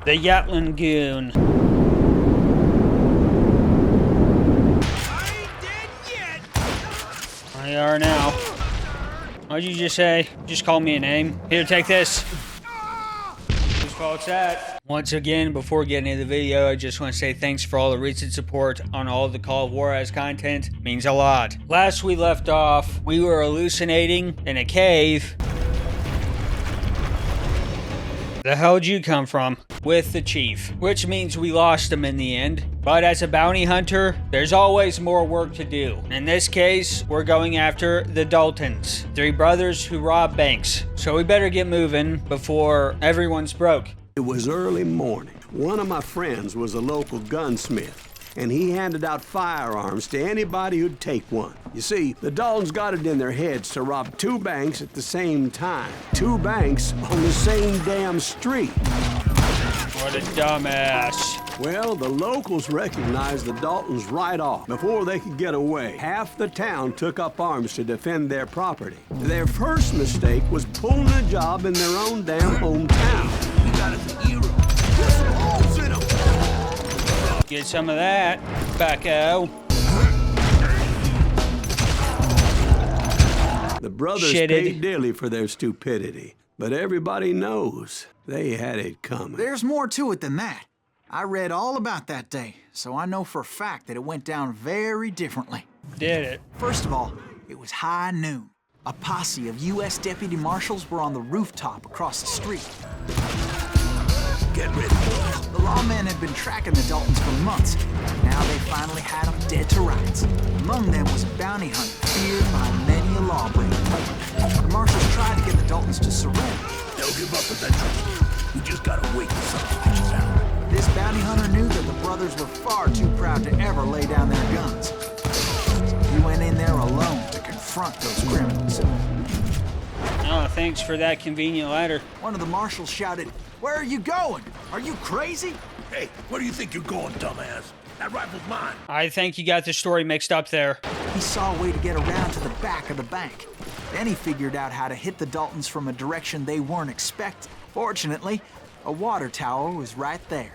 The Yatlan Goon. I ain't dead yet. I are now. What'd you just say? Just call me a name. Here, take this. Whose fault's that? Once again, before getting into the video, I just want to say thanks for all the recent support on all the Call of Juarez content. It means a lot. Last we left off, we were hallucinating in a cave. The hell'd you come from? With the chief, which means we lost him in the end. But as a bounty hunter, there's always more work to do. In this case, we're going after the Daltons, 3 brothers who robbed banks. So we better get moving before everyone's broke. It was early morning. One of my friends was a local gunsmith, and he handed out firearms to anybody who'd take one. You see, the Daltons got it in their heads to rob 2 banks at the same time. 2 banks on the same damn street. What a dumbass. Well, the locals recognized the Daltons right off. Before they could get away, half the town took up arms to defend their property. Their first mistake was pulling a job in their own damn hometown. Get some of that, bucko. The brothers paid dearly for their stupidity, but everybody knows they had it coming. There's more to it than that. I read all about that day, so I know for a fact that it went down very differently. Did it? First of all, it was high noon. A posse of U.S. deputy marshals were on the rooftop across the street. Get ready. The lawmen had been tracking the Daltons for months. Now they finally had them dead to rights. Among them was a bounty hunter feared by many a lawbreaker. The marshals tried to get the Daltons to surrender. They'll give up eventually. We just gotta wait till something catches out. This bounty hunter knew that the brothers were far too proud to ever lay down their guns. So he went in there alone to confront those criminals. Oh, thanks for that convenient ladder. One of the marshals shouted, "Where are you going? Are you crazy?" Hey, where do you think you're going, dumbass? That rifle's mine. I think you got the story mixed up there. He saw a way to get around to the back of the bank. Then he figured out how to hit the Daltons from a direction they weren't expecting. Fortunately, a water tower was right there.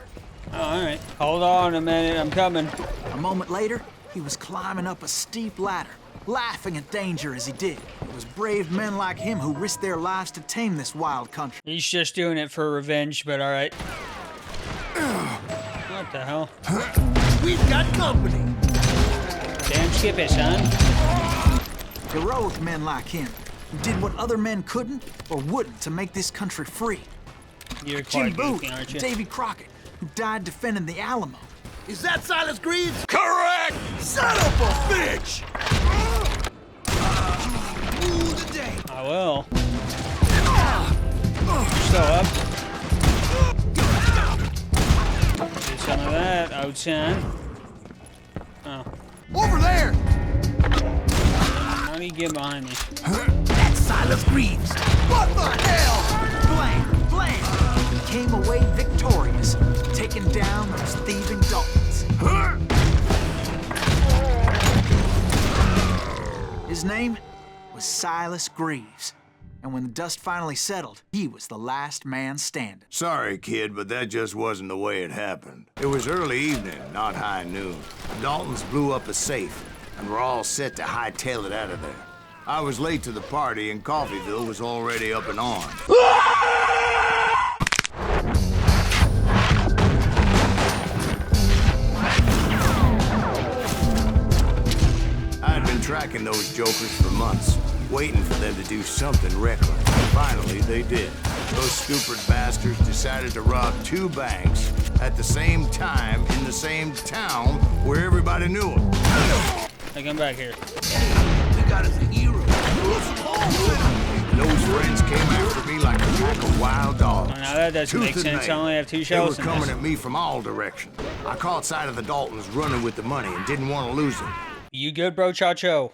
Oh, all right. Hold on a minute, I'm coming. A moment later, he was climbing up a steep ladder, laughing at danger as he did. It was brave men like him who risked their lives to tame this wild country. He's just doing it for revenge, but all right. What the hell? We've got company. Damn skip it, son. Heroic men like him, who did what other men couldn't or wouldn't to make this country free. You're Jim quite Booth, goofy, aren't you? Davy Crockett, who died defending the Alamo. Is that Silas Greaves? Correct. Son of a bitch! Rule the day. I will. Still up. Do some of that, old son. Oh. Over there. How do you get behind me? That's Silas Greaves. What the hell? Blam! Blam! He came away victorious, taking down those thieving Daltons. His name was Silas Greaves. And when the dust finally settled, he was the last man standing. Sorry, kid, but that just wasn't the way it happened. It was early evening, not high noon. The Daltons blew up a safe, and were all set to hightail it out of there. I was late to the party, and Coffeyville was already up and on. I'd been tracking those jokers for months, waiting for them to do something reckless. Finally, they did. Those stupid bastards decided to rob 2 banks at the same time in the same town where everybody knew them. Hey, come back here. We got us a hero. And those friends came after me like a pack of wild dogs. Oh, now that doesn't make Tooth and sense. I nail. only have 2 They were shells in coming this. at me from all directions. I caught sight of the Daltons running with the money and didn't want to lose them. You good, bro, Chacho?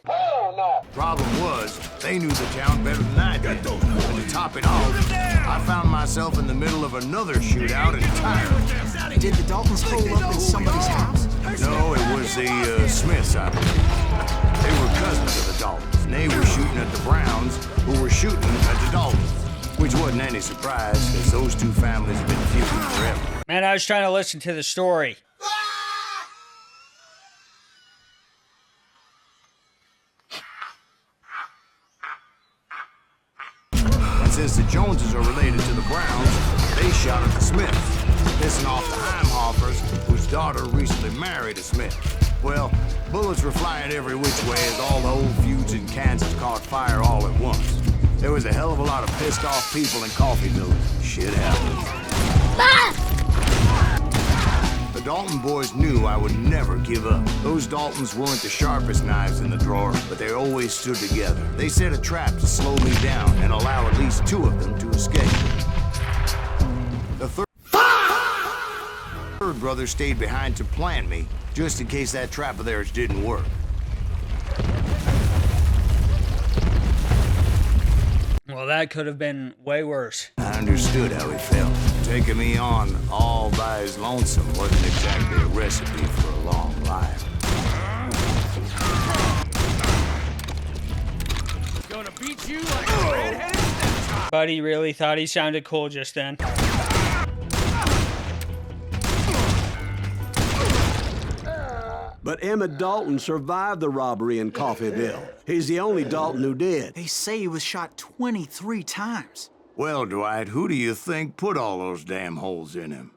Problem was, they knew the town better than I did. And to top it off, I found myself in the middle of another shootout entirely. Did the Daltons hole up in somebody's house? No, it was the Smiths, I believe. They were cousins of the Daltons, and they were shooting at the Browns, who were shooting at the Daltons. Which wasn't any surprise, because those two families have been feuding forever. Man, I was trying to listen to the story. And since the Joneses are related to the Browns, they shot at the Smiths, pissing off the Heimhoffers, whose daughter recently married a Smith. Well, bullets were flying every which way as all the old feuds in Kansas caught fire all at once. There was a hell of a lot of pissed off people in Coffeyville. Shit happened. The Dalton boys knew I would never give up. Those Daltons weren't the sharpest knives in the drawer, but they always stood together. They set a trap to slow me down and allow at least two of them to escape. The third brother stayed behind to plant me, just in case that trap of theirs didn't work. Well, that could have been way worse. I understood how he felt. Taking me on all by his lonesome wasn't exactly a recipe for a long life. Gonna beat you like a redheaded stepchild. Buddy really thought he sounded cool just then. But Emmett Dalton survived the robbery in Coffeyville. He's the only Dalton who did. They say he was shot 23 times. Well, Dwight, who do you think put all those damn holes in him?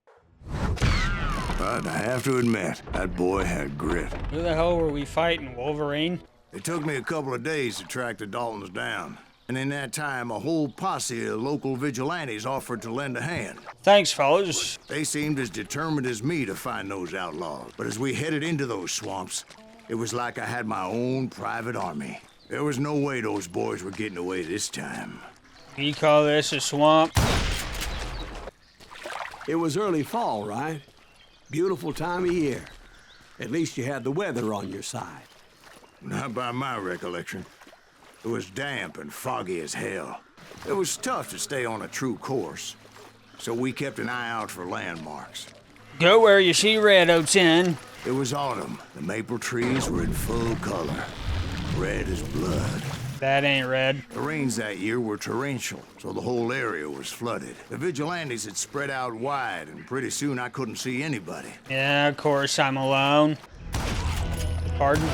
But I have to admit, that boy had grit. Who the hell were we fighting, Wolverine? It took me a couple of days to track the Daltons down. And in that time, a whole posse of local vigilantes offered to lend a hand. Thanks, fellas. They seemed as determined as me to find those outlaws. But as we headed into those swamps, it was like I had my own private army. There was no way those boys were getting away this time. You call this a swamp? It was early fall, right? Beautiful time of year. At least you had the weather on your side. Not by my recollection. It was damp and foggy as hell. It was tough to stay on a true course, so we kept an eye out for landmarks. Go where you see red, Oaten. It was autumn. The maple trees were in full color, red as blood. That ain't red. The rains that year were torrential, so the whole area was flooded. The vigilantes had spread out wide, and pretty soon I couldn't see anybody. Yeah, of course, I'm alone. Pardon?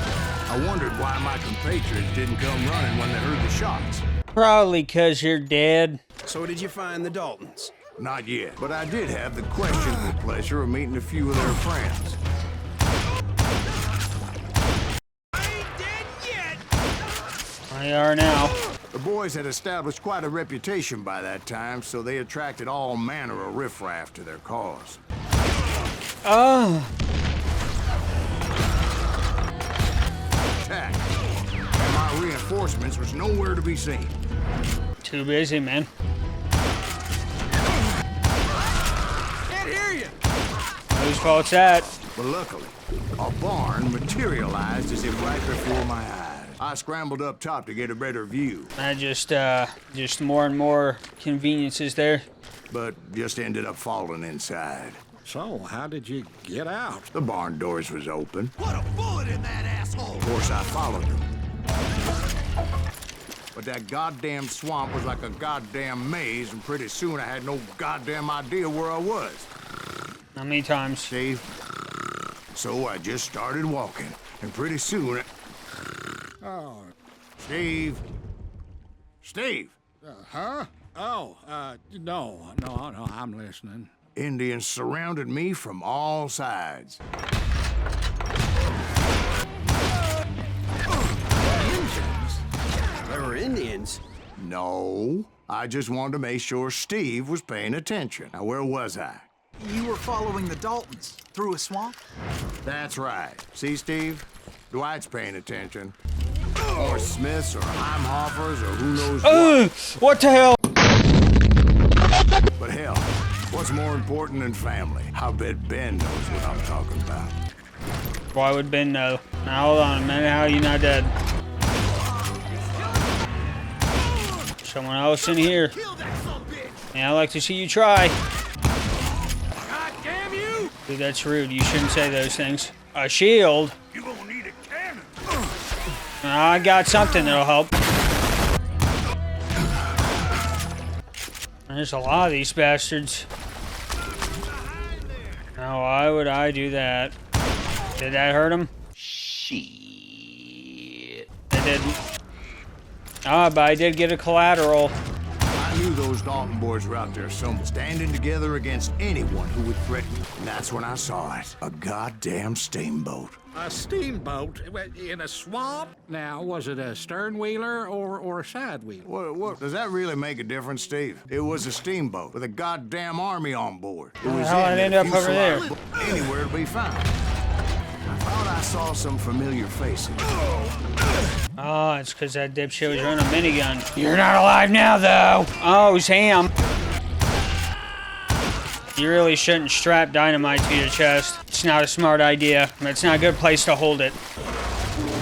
I wondered why my compatriots didn't come running when they heard the shots. Probably 'cause you're dead. So did you find the Daltons? Not yet, but I did have the questionable pleasure of meeting a few of their friends. I ain't dead yet. They are now. The boys had established quite a reputation by that time, so they attracted all manner of riffraff to their cause. Oh. Attack. And my reinforcements was nowhere to be seen. Too busy, man. Can't hear you. Whose fault's that? But luckily, a barn materialized as if right before my eyes. I scrambled up top to get a better view, I just more and more conveniences there. but just ended up falling inside. So, how did you get out? The barn doors was open. Put a bullet in that asshole. Of course, I followed them. But that goddamn swamp was like a goddamn maze, and pretty soon I had no goddamn idea where I was. How many times? Steve? So I just started walking, and pretty soon... Oh, Steve? Steve? huh? Oh, no, I'm listening. Indians surrounded me from all sides. Indians? There were Indians. No, I just wanted to make sure Steve was paying attention. Now, where was I? You were following the Daltons through a swamp? That's right. See, Steve? Dwight's paying attention. Or Smiths, or Heimhoffers, or who knows what. What the hell? But hell, what's more important than family? I bet Ben knows what I'm talking about. Why would Ben know? Now hold on a minute, how are you not dead? Someone else in here. Kill that sumbitch. Yeah, I'd like to see you try. God damn you. Dude, that's rude. You shouldn't say those things. A shield? You gonna need a cannon. I got something that'll help. There's a lot of these bastards. Now, why would I do that? Did that hurt him? Shit. It didn't. Ah, but I did get a collateral. I knew those Dalton boys were out there somewhere, standing together against anyone who would threaten me. And that's when I saw it. A goddamn steamboat. A steamboat in a swamp? Now, was it a stern wheeler or a side wheeler? What, does that really make a difference, Steve? It was a steamboat with a goddamn army on board. It was how'd it in end a up over there? fuselage, anywhere to be found. I thought I saw some familiar faces. Oh, it's because that dipshit was running a minigun. You're not alive now, though. Oh, Sam. You really shouldn't strap dynamite to your chest. It's not a smart idea. It's not a good place to hold it.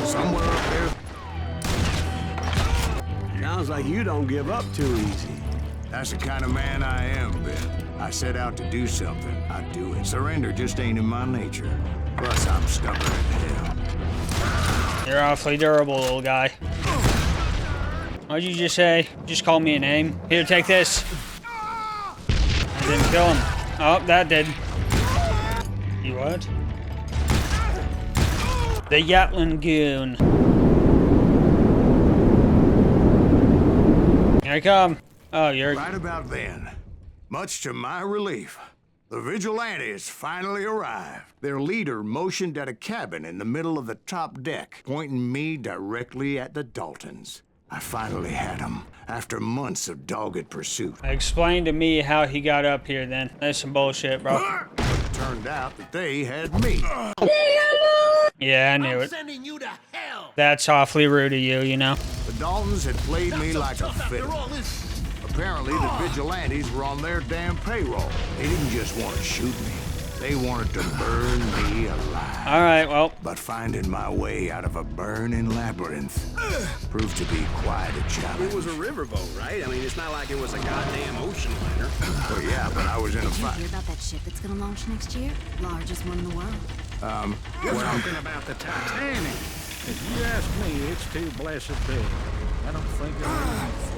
Somewhere up there. Sounds like you don't give up too easy. That's the kind of man I am, Ben. I set out to do something, I do it. Surrender just ain't in my nature. Plus, I'm stubborn as hell. You're awfully durable, little guy. What'd you just say? Just call me a name. Here, take this. I didn't kill him. Oh, that did. You what? The Yatlan Goon. Here I come. Oh, you're... Right about then, much to my relief, the vigilantes finally arrived. Their leader motioned at a cabin in the middle of the top deck, pointing me directly at the Daltons. I finally had them, after months of dogged pursuit. Explain to me how he got up here, then. That's some bullshit, bro. But it turned out that they had me. Yeah, I knew it. Sending you to hell. That's awfully rude of you, you know? The Daltons had played me like a fiddle. After all this. Apparently, the vigilantes were on their damn payroll. They didn't just want to shoot me. They wanted to burn me alive. All right, well, But finding my way out of a burning labyrinth proved to be quite a challenge. It was a riverboat, right? I mean, it's not like it was a goddamn ocean liner. Well, yeah, but I was in a Did you fight. hear about that ship that's gonna launch next year? Largest one in the world. You're talking about the Titanic. If you ask me, it's too blessed big. I don't think it'll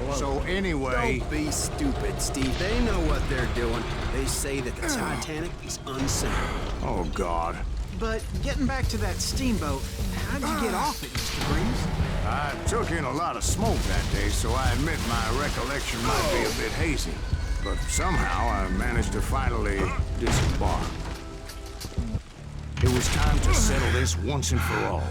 float. So anyway, Don't be stupid, Steve. They know what they're doing. They say that the Titanic is unsank. oh God, But getting back to that steamboat, how'd you get off it, Mr. Breeze? I took in a lot of smoke that day, so I admit my recollection might be a bit hazy. But somehow I managed to finally disembark. It was time to settle this once and for all.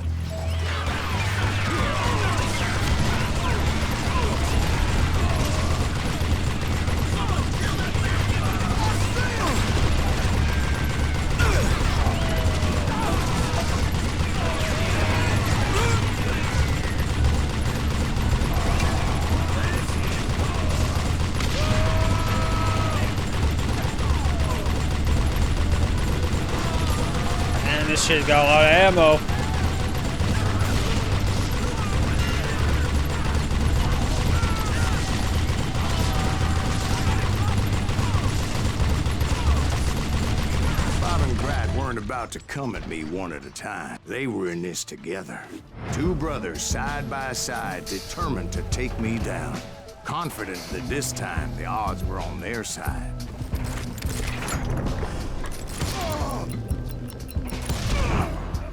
man, this shit's got a lot of ammo. Bob and Grad weren't about to come at me one at a time. They were in this together. Two brothers side by side, determined to take me down. Confident that this time the odds were on their side.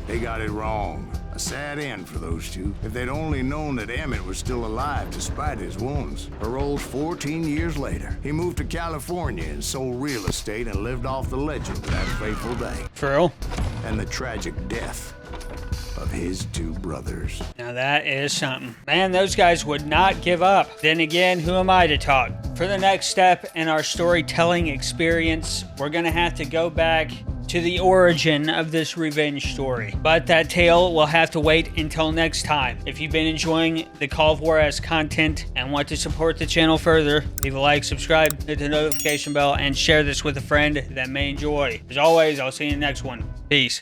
They got it wrong. A sad end for those two. If they'd only known that Emmett was still alive despite his wounds. Paroled 14 years later, he moved to California and sold real estate and lived off the legend of that fateful day. For real? And the tragic death of his two brothers. Now that is something. Man, those guys would not give up. Then again, who am I to talk? For the next step in our storytelling experience, we're gonna have to go back to the origin of this revenge story. But that tale will have to wait until next time. If you've been enjoying the Call of Juarez content and want to support the channel further, leave a like, subscribe, hit the notification bell, and share this with a friend that may enjoy. As always, I'll see you in the next one. Peace.